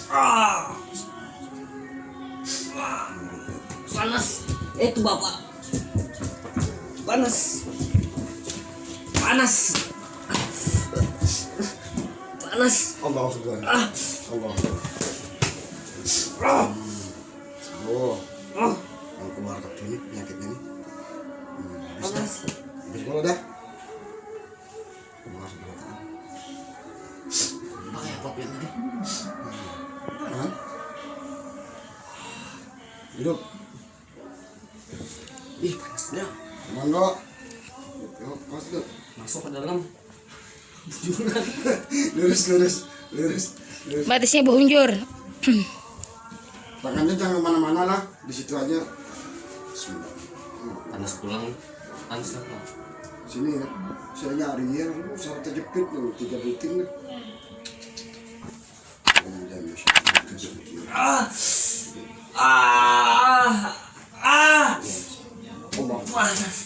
Ah, panas. Itu bapak. Panas. Panas. Panas. Allah Akbar. Ah. Allah. Ah. Oh, Ah. mau keluar ke sini penyakitnya nih. Panas. Habis kalau dah. Keluar segala tangan. Pakai apa yang tadi? Hah? Hidup. Ih, panasnya. Monggo. Yuk, masuk. Masuk ke dalam. Bujuran. Lurus. Batasnya berunjur. Tangannya jangan kemana-mana lah, di situ aja. Bismillah. Panas pulang. Panas apa? Sini ya, saya nyari ya, saya terjepit tuh 3 butir. Ah. Ah. Ah. Allah, Panas.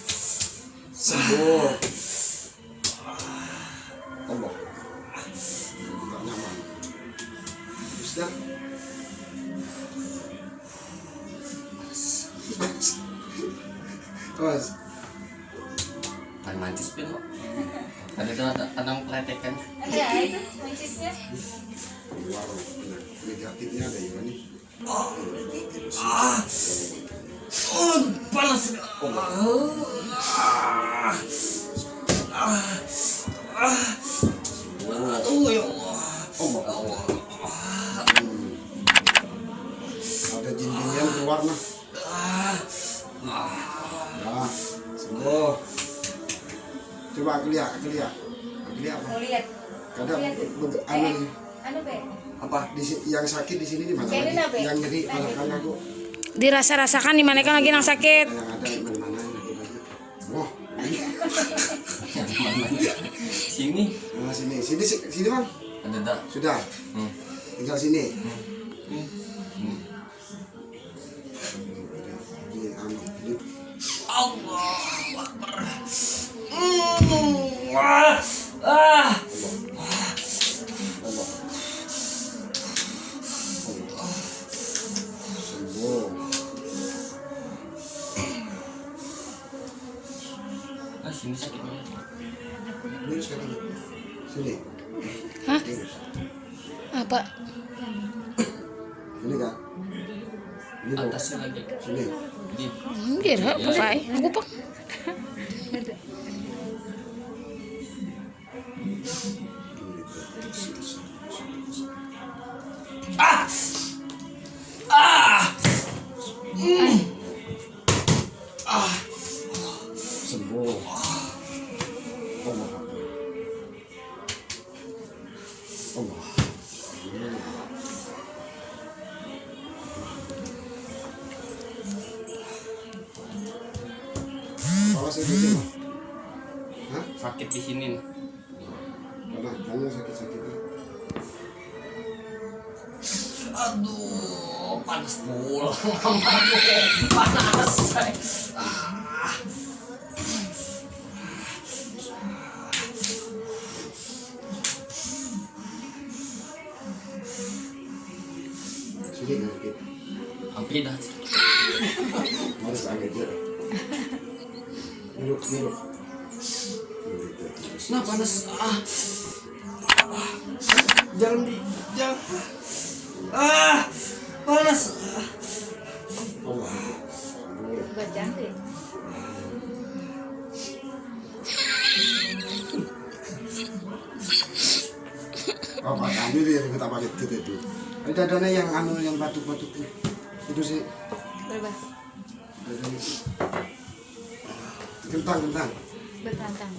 sembuh. Allah, tidak nyaman. Sudah. Awas. Paling mancis pin kok. Ada tanam peletekan. Ada itu mancisnya. Keluar negatifnya ada yang ini. Ah. Oh, panas. Aduh ya Allah. Allah. Ada jinjingan keluar nah. Nah, sembuh. Coba aku lihat. Apa? Mau lihat. Kadang anu nih. Anu be. Apa yang sakit di sini di mana? Jadi apa? Yang nyeri kan aku. Dirasa-rasakan di mana kan lagi nang sakit. Yang ada di mana yang lagi banyak. Wah, Yang mana? Sini. nah sini Bang. Ada dah. Sudah. Tinggal sini. Ini anu, ini Allahu Akbar. Ah. Ah. Allah. Sembuh. Ah, sini sakitnya. Lurus kan ini. Sini. Hah? Lurus. Apa? Sini kan. Ini dong. Atasnya lagi. Sini. Di. Biar apa pak? Aku pak. Ah. Ah. Ah. Sembuh. Allah. Allah. Awas itu sih, Bang. Hah? Sakit di sini. Mana? Kamu sakit-sakitnya? Aduh, panas pulang. Aduh, panas. Ah. Sini kan sakit. Hampir dah. Harus sakit ya. Duduk. Nah, panas. Ah. Jangan. Ah, panas. Allah. Bacaan deh. Apa kami dia yang kita pakai itu. Ada dana yang anu yang batuk-batuk itu sih. Berapa? Ada itu. Kentang. Bertantang.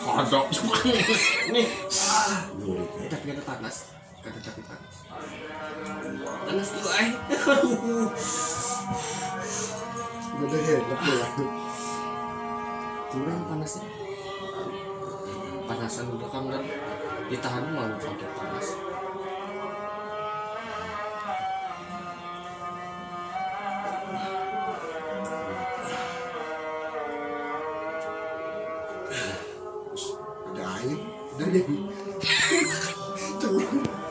Kodok cuma nih. Tapi ada panas. Tapi panas. Panas juga Aduh. Udah hebat ya. Kurang panasnya. Panasan belakang dan ditahan malah sampai panas. Udah deh. Tuh.